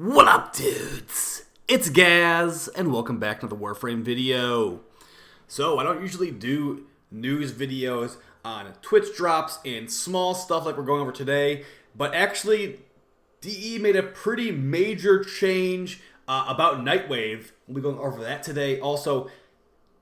What up, dudes? It's Gaz, and welcome back to the WARFRAME video. So, I don't usually do news videos on Twitch drops and small stuff like we're going over today, but actually, DE made a pretty major change about NIGHTWAVE. We'll be going over that today. Also,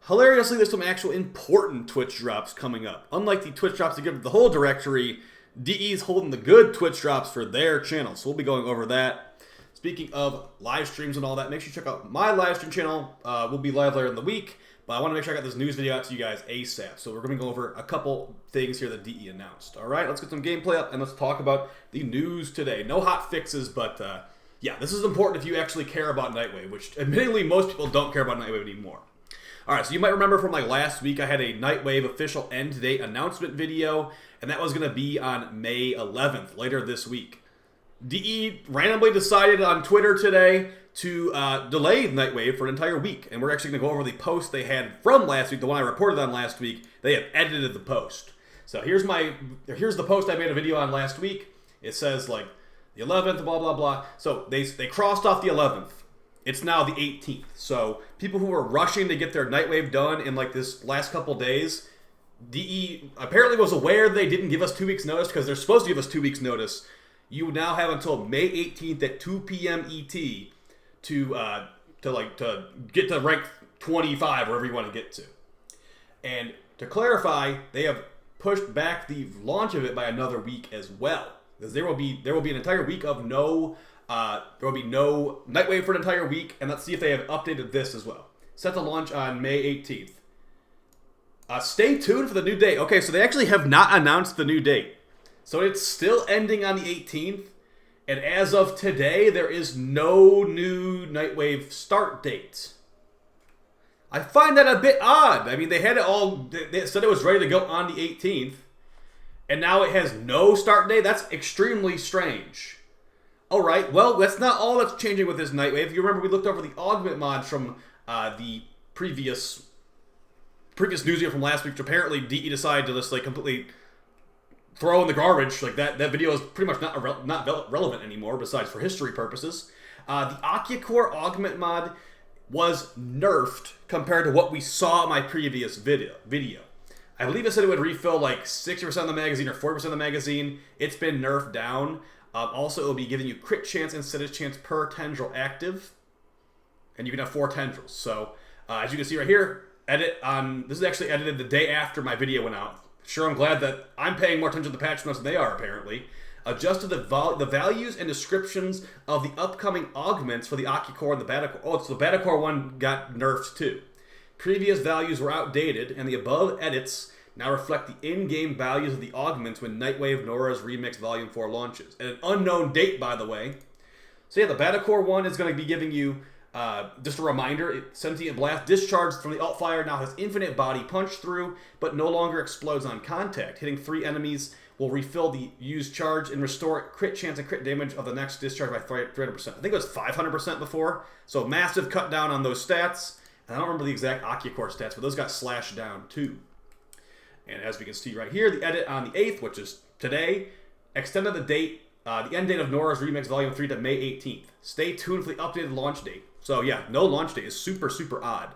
hilariously, there's some actual important Twitch drops coming up. Unlike the Twitch drops that give the whole directory, DE's holding the good Twitch drops for their channel, so we'll be going over that. Speaking of live streams and all that, make sure you check out my live stream channel. We'll be live later in the week, but I want to make sure I got this news video out to you guys ASAP. So we're going to go over a couple things here that DE announced. All right, let's get some gameplay up and let's talk about the news today. No hot fixes, but yeah, this is important if you actually care about NIGHTWAVE, which admittedly most people don't care about NIGHTWAVE anymore. All right, so you might remember from like last week, I had a NIGHTWAVE official end date announcement video, and that was going to be on May 11th, later this week. DE randomly decided on Twitter today to delay NIGHTWAVE for an entire week, and we're actually going to go over the post they had from last week, the one I reported on last week. They have edited the post. So here's the post I made a video on last week. It says like the 11th, blah blah blah. So they crossed off the 11th. It's now the 18th. So people who were rushing to get their NIGHTWAVE done in like this last couple days, DE apparently was aware they didn't give us 2 weeks notice because they're supposed to give us 2 weeks notice. You now have until May 18th at 2 p.m. ET to get to rank 25, wherever you want to get to. And to clarify, they have pushed back the launch of it by another week as well, because there will be an entire week of no NIGHTWAVE for an entire week, and let's see if they have updated this as well. Set to launch on May 18th. Stay tuned for the new date. Okay, so they actually have not announced the new date. So it's still ending on the 18th, and as of today, there is no new NIGHTWAVE start date. I find that a bit odd. I mean, they had it all, they said it was ready to go on the 18th, and now it has no start date? That's extremely strange. Alright, well, that's not all that's changing with this NIGHTWAVE. If you remember, we looked over the Augment mods from the previous news video from last week, which apparently DE decided to just like completely throw in the garbage. Like that video is pretty much not relevant anymore, besides for history purposes. The Core Augment mod was nerfed compared to what we saw in my previous video. I believe it said it would refill like 60% of the magazine or 40% of the magazine. It's been nerfed down. Also, it will be giving you crit chance and status chance per tendril active, and you can have 4 tendrils. So, as you can see right here, this is actually edited the day after my video went out. Sure, I'm glad that I'm paying more attention to the patch notes than they are, apparently. Adjusted the values and descriptions of the upcoming augments for the Core and the Batacore. Oh, so the Batacore one got nerfed too. Previous values were outdated, and the above edits now reflect the in-game values of the augments when NIGHTWAVE Nora's Remix Volume 4 launches. At an unknown date, by the way. So yeah, the Batacore one is going to be giving you, just a reminder, Sentient Blast discharged from the alt fire now has infinite body punch through, but no longer explodes on contact. Hitting 3 enemies will refill the used charge and restore crit chance and crit damage of the next discharge by 300%. I think it was 500% before, so massive cut down on those stats. And I don't remember the exact Core stats, but those got slashed down too. And as we can see right here, the edit on the 8th, which is today, extended the date, the end date of Nora's Remix Volume 3 to May 18th. Stay tuned for the updated launch date. So yeah, no launch date is super, super odd.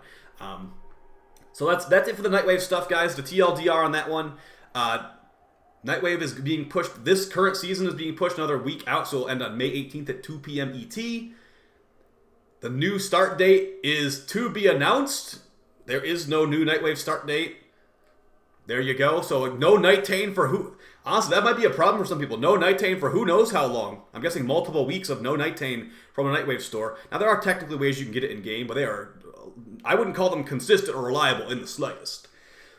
So that's it for the NIGHTWAVE stuff, guys. The TLDR on that one. NIGHTWAVE is being pushed, this current season is being pushed another week out, so it'll end on May 18th at 2 p.m. ET. The new start date is to be announced. There is no new NIGHTWAVE start date. There you go. So no Nighttane for who... Honestly, that might be a problem for some people. No Nighttane for who knows how long. I'm guessing multiple weeks of no Nighttane from a NIGHTWAVE store. Now, there are technically ways you can get it in-game, but they are... I wouldn't call them consistent or reliable in the slightest.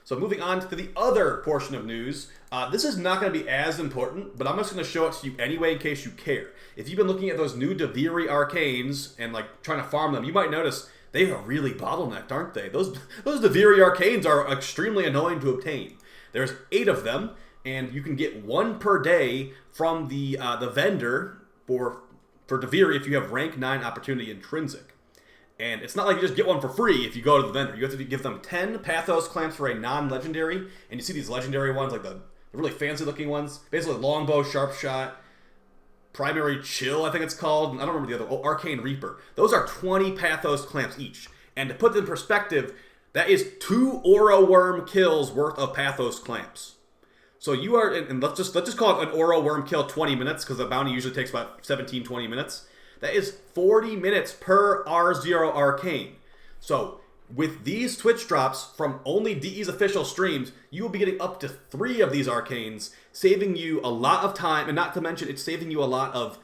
So moving on to the other portion of news. This is not going to be as important, but I'm just going to show it to you anyway in case you care. If you've been looking at those new Duviri arcanes and like trying to farm them, you might notice they are really bottlenecked, aren't they? Those Duviri arcanes are extremely annoying to obtain. There's 8 of them, and you can get 1 per day from the vendor for Duviri if you have rank 9 opportunity intrinsic. And it's not like you just get one for free if you go to the vendor. You have to give them 10 Pathos clamps for a non-legendary, and you see these legendary ones, like the really fancy looking ones, basically longbow, sharp shot, Primary Chill, I think it's called. I don't remember the other. Oh, Arcane Reaper. Those are 20 Pathos clamps each. And to put them in perspective, that is 2 Oro Worm kills worth of Pathos clamps. So you are, and let's just call it an Oro Worm kill 20 minutes, because the bounty usually takes about 17, 20 minutes. That is 40 minutes per R0 Arcane. So with these Twitch drops from only DE's official streams, you will be getting up to 3 of these Arcanes, saving you a lot of time, and not to mention it's saving you a lot of,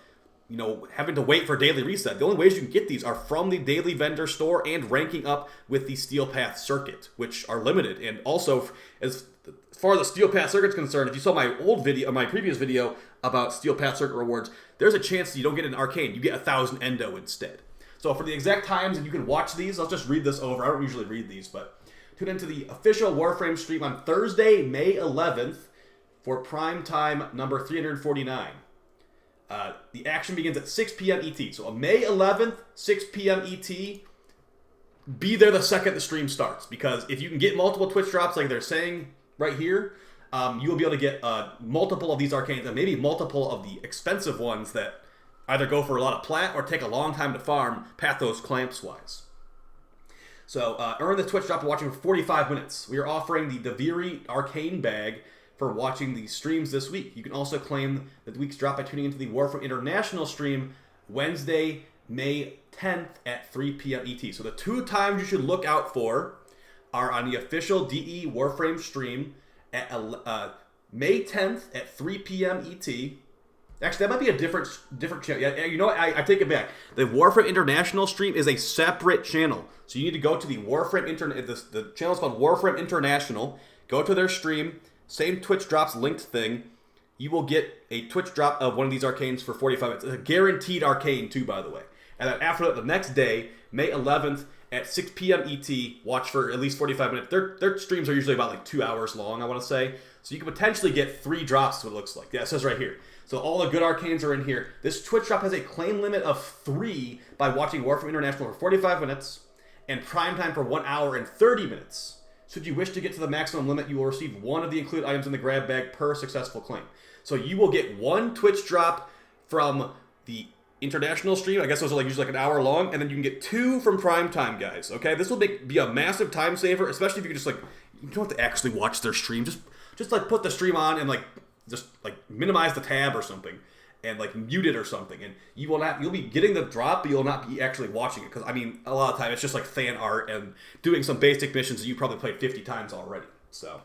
you know, having to wait for daily reset. The only ways you can get these are from the daily vendor store and ranking up with the Steel Path Circuit, which are limited. And also, as far as the Steel Path Circuit is concerned, if you saw my old video, my previous video about Steel Path Circuit rewards, there's a chance that you don't get an Arcane. You get 1,000 Endo instead. So for the exact times, and you can watch these, I'll just read this over. I don't usually read these, but tune into the official Warframe stream on Thursday, May 11th for prime time number 349. The action begins at 6 p.m. ET. So on May 11th, 6 p.m. ET, be there the second the stream starts. Because if you can get multiple Twitch drops like they're saying right here, you will be able to get multiple of these Arcanes and maybe multiple of the expensive ones that either go for a lot of plat or take a long time to farm Pathos clamps-wise. So earn the Twitch drop for watching for 45 minutes. We are offering the Duviri Arcane Bag for watching the streams this week. You can also claim the week's drop by tuning into the WARFRAME International stream Wednesday, May 10th at 3 p.m. ET. So the 2 times you should look out for are on the official DE Warframe stream at May 10th at 3 p.m. ET. Actually, that might be a different channel. Yeah, you know what? I take it back. The Warframe International stream is a separate channel. So you need to go to the Warframe the channel is called Warframe International. Go to their stream. Same Twitch drops linked thing. You will get a Twitch drop of one of these Arcanes for 45 minutes. It's a guaranteed Arcane too, by the way. And then after that, the next day, May 11th at 6 p.m. ET, watch for at least 45 minutes. Their streams are usually about like 2 hours long, I want to say. So you can potentially get 3 drops, what it looks like. Yeah, it says right here. So all the good Arcanes are in here. This Twitch drop has a claim limit of 3 by watching Warframe International for 45 minutes and prime time for 1 hour and 30 minutes. Should you wish to get to the maximum limit, you will receive 1 of the included items in the grab bag per successful claim. So you will get 1 Twitch drop from the international stream. I guess those are like usually like an hour long, and then you can get 2 from prime time, guys. Okay, this will be a massive time saver, especially if you can just like, you don't have to actually watch their stream. Just like put the stream on and like just like minimize the tab or something and like mute it or something, and you'll be getting the drop, but you'll not be actually watching it, because I mean a lot of time it's just like fan art and doing some basic missions that you probably played 50 times already. So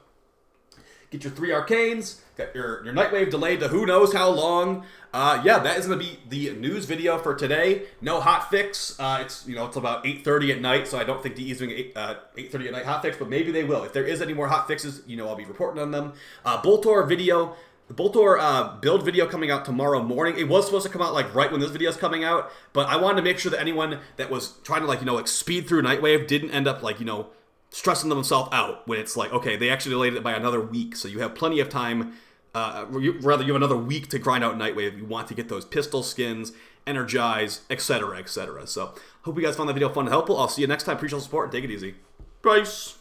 get your 3 Arcanes, got your Nightwave delayed to who knows how long. Yeah, that is going to be the news video for today. No hotfix. It's about 8:30 at night, so I don't think DE is doing 8:30 at night hotfix, but maybe they will. If there is any more hotfixes, I'll be reporting on them. Boltor video. The Boltor build video coming out tomorrow morning. It was supposed to come out like right when this video is coming out, but I wanted to make sure that anyone that was trying to speed through Nightwave didn't end up stressing themselves out when it's like, okay, they actually delayed it by another week, so you have plenty of time. You have another week to grind out Nightwave if you want to get those pistol skins, energize, etc., etc. So hope you guys found that video fun and helpful. I'll see you next time. Appreciate the support and take it easy. Peace.